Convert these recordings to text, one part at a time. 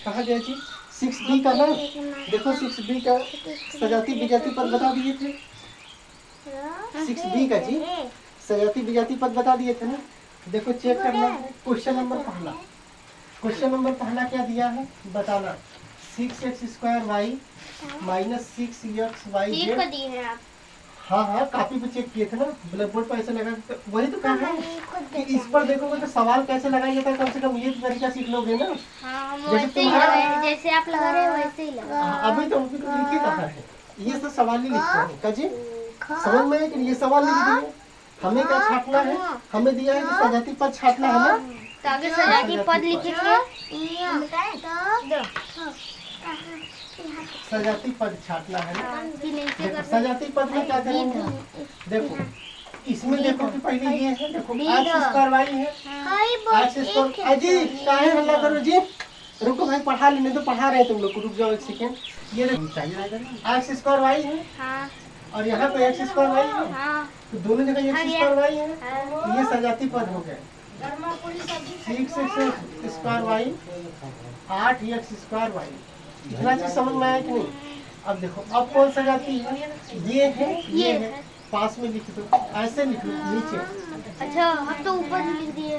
कहा गया जी 6b का ना, देखो 6b का सजाती विजाती पद बता दिए थे। 6b का जी सजाती विजाती पद बता दिए थे ना। देखो चेक करना है क्वेश्चन नंबर पहला। क्वेश्चन नंबर पहला क्या दिया है बताना। 6x² y - 6xy z। हाँ हाँ कापी पे चेक किए थे ना, ब्लैक बोर्ड पर ऐसे लगा वही तो कहा है कि इस पर देखोगे तो सवाल कैसे लगाया जाता है, कम से कम ये तरीका सीख लोगे ना। जैसे तुम्हारा जैसे आप लगा रहे हो वैसे ही लगा। अभी तो लिखी कहा है, ये सब सवाल ही लिखते हैं काजी। समझ में है कि ये सवाल लिख दिए। हमें क्या छापना है, हमें दिया है कि सजाती पद छापना है ना, तो आगे सजाती पद लिखेंगे। सजाती पद छापना है ना। देखो सजाती पद में क्या करेंगे, देखो इसमें देखो कि पहले ये है, देखो x² y है, x² अजी काहे हल्ला करो जी, रुको भाई पढ़ा लेने तो पढ़ा रहे तुम लोग को, रुक जाओ एक सेकेंड। ये देखो x² y है और यहाँ पे x² y है, तो दोनों जगह x² y है, तो ये सजाती पद हो गए। 6x² y 8x² y। इतना चीज समझ में आया कि नहीं। अब देखो अब कौन सा जाती है, ये है पास में लिख दो, ऐसे लिख लो नीचे। अच्छा अब तो ऊपर लिख दिए।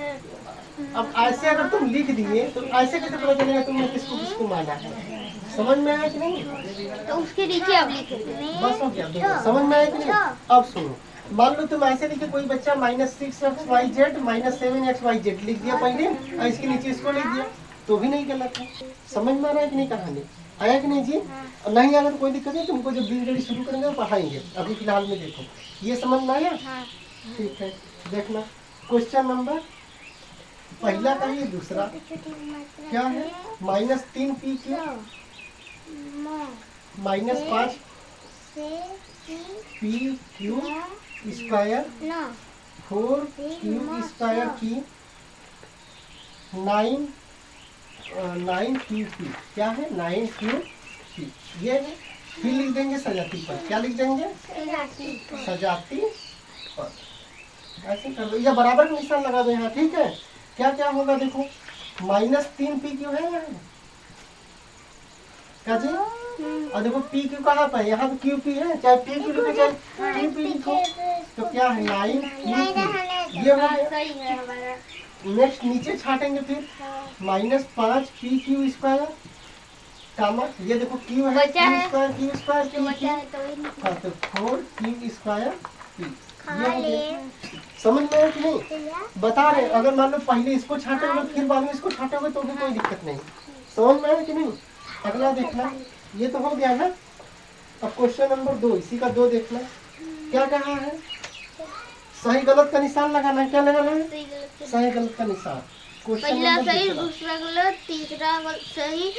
अब ऐसे अगर तुम लिख दिए तो ऐसे कैसे पता चलेगा तुमने किसको किसको माना है, समझ में आया कि नहीं। तो उसके नीचे अब लिखेंगे। बस हो गया, देखो समझ में आया कि नहीं। अब सुनो, मान लो तुम ऐसे लिखे, कोई बच्चा -6xyz - 7xyz लिख दिया पहले और इसके नीचे इसको लिख दिया तो भी नहीं गलत है। समझ में आ रहा है कि नहीं कहानी, आया कि नहीं जी। नहीं अगर कोई दिक्कत नहीं, तुमको जब धीरे धीरे शुरू करेंगे तो पढ़ाएंगे, अभी फिलहाल में देखो ये समझ में आया। ठीक है देखना क्वेश्चन नंबर पहला का ये दूसरा क्या है, -3pq - 5 pq² 4q² की 9qp क्या है 9qp ये है। फिर लिख देंगे सजाती पद, क्या लिख देंगे सजाती पद, ऐसे कर दो या बराबर का निशान लगा दो यहाँ। ठीक है क्या क्या होगा देखो, -3pq है यहाँ क्या जी, और देखो pq कहाँ पर है, यहाँ पे qp है, चाहे pq लिखो चाहे qp लिखो, तो क्या है 9qp ये हो गया। नेक्स्ट नीचे छाटेंगे फिर -5 pq² कामा, ये देखो q है q² हाँ तो 4q² p ये हो गया। समझ में है कि नहीं, बता रहे अगर मान लो पहले इसको छाटेंगे फिर बाद में इसको छाटेंगे तो भी कोई दिक्कत नहीं। समझ में है कि नहीं। अगला देखना, ये तो हो गया ना। अब क्वेश्चन नंबर 2, इसी का 2 देखना क्या कहा है, सही गलत का निशान लगाना है, क्या लगाना है सही गलत का निशान। पहला सही दूसरा गलत तीसरा सही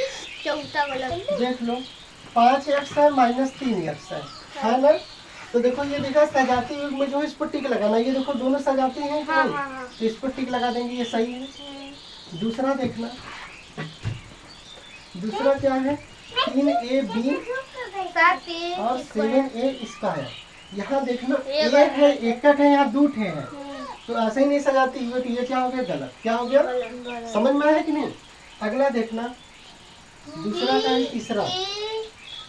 चौथा गलत। देख लो 5x है -3x है ना, तो देखो ये देखा सजाती युग में जो है इस पर टिक लगाना, ये देखो दोनों सजाती हैं तो इस पर टिक लगा देंगे, ये सही है। दूसरा देखना, दूसरा क्या है 3ab और 7a²। यहाँ देखना ए है एकक है, यहाँ दो ठे है, तो ऐसे ही नहीं सजाती हुई, तो ये क्या हो गया गलत, क्या हो गया समझ में आया कि नहीं। अगला देखना दूसरा का है तीसरा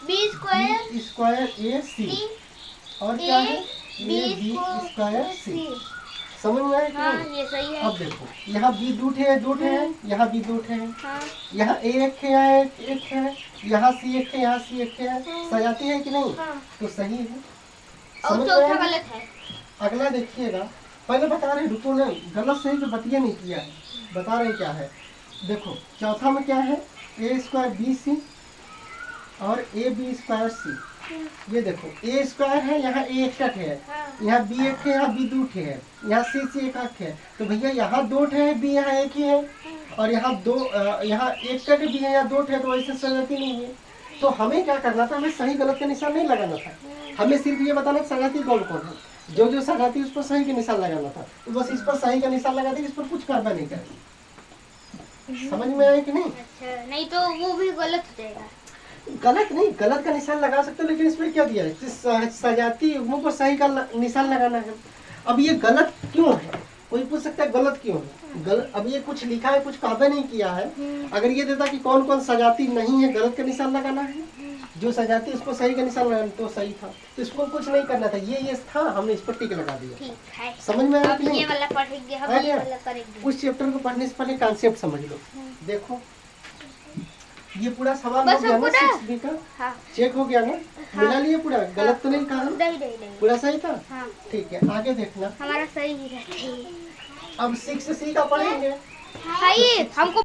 b² ac और क्या है ab² समझ में आया कि नहीं। ये सही है। अब देखो यहाँ b दो ठे है, यहाँ b दो ठे है, यहाँ a एक है, यहाँ एक है, यहाँ c एक है, यहाँ c एक है, सजाती है कि नहीं, तो सही है। और चौथा गलत है। अगला देखिएगा, पहले बता रहे रुको ना, गलत सही तो बतिया नहीं किया है, बता रहे क्या है। देखो चौथा में क्या है a² bc और ab² c। ये देखो a² है, यहाँ a एकक है, यहाँ b एक है, यहाँ b दो है, यहाँ c एकक है, तो भैया यहाँ दो है b यहाँ एक ही है, और यहाँ दो यहाँ एकक भी है, यहाँ दो है, तो ऐसे सजाती नहीं है। तो हमें क्या करना था, हमें सही गलत का निशान नहीं लगाना था, हमें सिर्फ ये बताना सजाती कौन कौन है, जो जो सजाती उस पर सही का निशान लगाना था, तो बस इस पर सही का निशान लगा देंगे, इस पर कुछ कार्रवाई नहीं करेंगे। समझ में आया कि नहीं। अच्छा नहीं तो वो भी गलत हो जाएगा। गलत नहीं, गलत का निशान लगा सकते हो, लेकिन इसमें क्या दिया है सजाती युग्मों पर सही का निशान लगाना है। अब ये गलत क्यों है, कोई पूछ सकता है गलत क्यों है, गलत अब ये कुछ लिखा है, कुछ कायदा नहीं किया है। अगर ये देता कि कौन कौन सजाती नहीं है, गलत का निशान लगाना है, जो सजाती है उसको सही का निशान लगाना, तो सही था। तो इसको कुछ नहीं करना था, ये था, हमने इस पर टिक लगा दिया। ठीक है, समझ में आया कि अब नहीं? ये वाला पढ़ेंगे हम, आ ये गया? वाला करेंगे। उस चैप्टर को पढ़ने से पहले कॉन्सेप्ट समझ लो। देखो ये पूरा सवाल बस हो गया ना, पूरा? 6B का हाँ चेक हो गया ना? मिला लिए पूरा, गलत तो नहीं कहा? नहीं पूरा सही था? हाँ ठीक है, आगे देखना। हमारा सही ही रहता है। अब 6C का पढ़ेंगे। भाई हमको